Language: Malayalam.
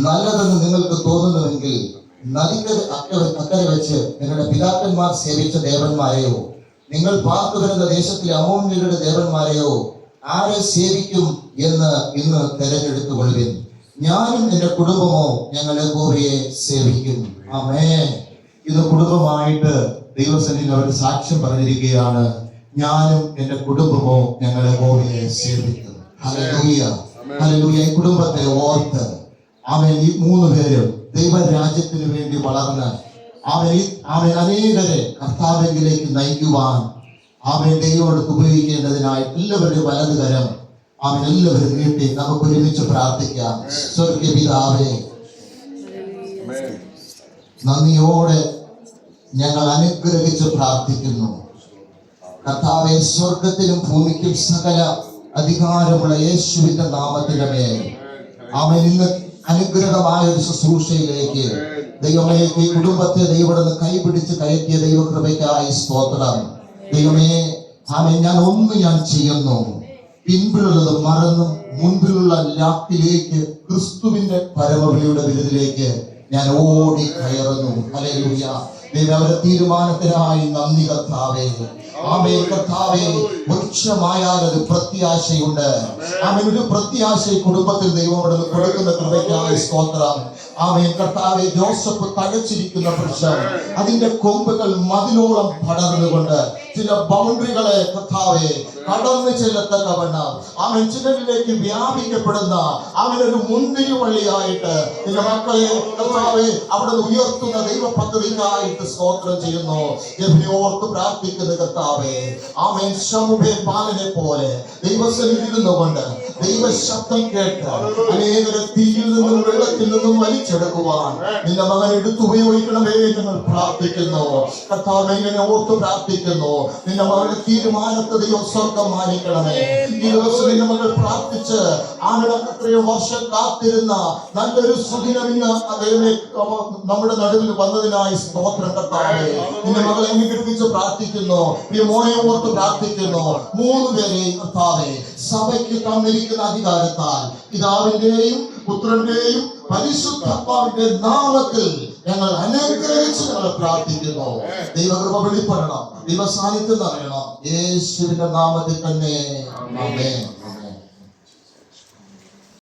നല്ലതെന്ന് നിങ്ങൾക്ക് തോന്നുന്നുവെങ്കിൽ അക്കരെ വെച്ച് നിങ്ങളുടെ പിതാക്കന്മാർ സേവിച്ച ദേവന്മാരെയോ നിങ്ങൾ പാർത്തു വരുന്ന ദേശത്തിലെ അമ്മോന്യരുടെ ദേവന്മാരെയോ ആരെ സേവിക്കും എന്ന് ഇന്ന് തെരഞ്ഞെടുത്തുകൊള്ളുവിൻ. ഞാനും എന്റെ കുടുംബമോ ഞങ്ങൾ യഹോവയെ സേവിക്കും. ആമേൻ. ഇത് കുടുംബമായിട്ട് ദൈവസന്നിധിയിൽ അവർ സാക്ഷ്യം പറഞ്ഞിരിക്കുകയാണ്. ഞാനും എന്റെ കുടുംബമോ ഞങ്ങൾ യഹോവയെ സേവിക്കും. Hallelujah, hallelujah. ഈ കുടുംബത്തെ ഓർത്ത് അവൻ ഈ 3 പേരും ദൈവരാജ്യത്തിന് വേണ്ടി വളർന്ന് അവൻ അനേകരെ കർത്താവിലേക്ക് നയിക്കുവാൻ അവൻ ദൈവത്തോട് ഉപയോഗിക്കേണ്ടതിനായി എല്ലാവരുടെയും വലതുകരം അവൻ എല്ലാവരും നീട്ടി നമുക്ക് ഒരുമിച്ച് പ്രാർത്ഥിക്കാം. സ്വർഗ്ഗീയ പിതാവേ, നന്ദിയോടെ ഞങ്ങൾ അനുഗ്രഹിച്ച് പ്രാർത്ഥിക്കുന്നു. കർത്താവേ, സ്വർഗത്തിലും ഭൂമിക്കും സകല അധികാരമുള്ള യേശുവിന്റെ നാമത്തിന്റെ മേൽ അവൻ ഇന്ന് അനുഗ്രഹമായ ഒരു ശുശ്രൂഷയിലേക്ക് ദൈവമേ ഈ കുടുംബത്തെ ദൈവം കൈപിടിച്ച് കയറ്റിയ ദൈവകൃപയ്ക്കായി സ്തോത്രം. ദൈവമേ, ഞാൻ ചെയ്യുന്നു, പിൻപിലുള്ളത് മറന്നും മുൻപിലുള്ള ലാക്കിലേക്ക് ക്രിസ്തുവിന്റെ പരമവിളിയുടെ വിരുദിലേക്ക് ഞാൻ ഓടി കയറുന്നു. ഹല്ലേലൂയ. ദൈവം അവരുടെ തീരുമാനത്തിനായി നന്ദി കർത്താവേ. ആമേൻ കർത്താവേ, വൃക്ഷമായാൽ ഒരു പ്രത്യാശയുണ്ട്. ആമേൻ. ഒരു പ്രത്യാശ കുടുംബത്തിൽ ദൈവം അവിടെ കൊടുക്കുന്ന കൃപയ്ക്കായി സ്തോത്രം. ആമേൻ കർത്താവേ, ജോസഫ് തഴച്ചിരിക്കുന്ന വൃക്ഷം അതിന്റെ കൊമ്പുകൾ മതിലോളം പടർന്നുകൊണ്ട് ചില ബൗണ്ടറികളെ കർത്താവേ കടന്നു ചെല്ലത്തക്കവണ്ണം അവൻ ചിലരിലേക്ക് വ്യാപിക്കപ്പെടുന്ന അവനൊരു മുന്തിരി വള്ളിയായിട്ട് നിന്റെ മക്കളെ കർത്താവേ അവിടെ ഉയർത്തുന്ന ദൈവ പദ്ധതിക്കായിട്ട് സ്തോത്രം ചെയ്യുന്നു. ഓർത്ത് പ്രാർത്ഥിക്കുന്ന കർത്താവേ, ആമേൻ ശമൂവേൽ ബാലനെ പോലെ ദൈവസന്നിധിയിൽ നിന്നുകൊണ്ട് ദൈവ ശബ്ദം കേട്ട് അനേകരെ തീയിൽ നിന്നും വെള്ളത്തിൽ നിന്നും വലിച്ചെടുക്കുവാൻ നിന്റെ മകൻ എടുത്തു ഉപയോഗിക്കണമേ ഞങ്ങൾ പ്രാർത്ഥിക്കുന്നു. കർത്താവേ, ഇങ്ങനെ ഓർത്ത് പ്രാർത്ഥിക്കുന്നു. നിന്റെ മകളുടെ തീരുമാനത്തെ ദൈവം സ്വർഗം മാനിക്കണമേ. ഈ ദിവസം നിന്റെ മകൾ പ്രാർത്ഥിച്ച് എത്രയോ വർഷം കാത്തിരുന്ന നല്ലൊരു സുദിനം ഇന്ന് നമ്മുടെ നടുവിൽ വന്നതിനായി സ്തോത്രം കർത്താവേ. നിന്റെ മകളെ അനുഗ്രഹിച്ച് പ്രാർത്ഥിക്കുന്നു. ഈ മോനെ ഓർത്ത് പ്രാർത്ഥിക്കുന്നു. 3 പേരെയും കർത്താവേ സഭയ്ക്ക് തന്നിരിക്കുന്ന അധികാരത്താൽ പിതാവിന്റെയും പുത്രന്റെയും പരിശുദ്ധാത്മാവിന്റെ നാമത്തിൽ ഞങ്ങൾ അനുഗ്രഹിച്ച് ഞങ്ങൾ പ്രാർത്ഥിക്കുന്നു. ദൈവകൃപ വെളിപ്പെടണം, ദൈവ സാന്നിധ്യം അറിയണം. യേശുവിന്റെ നാമത്തിൽ തന്നെ ആമേൻ.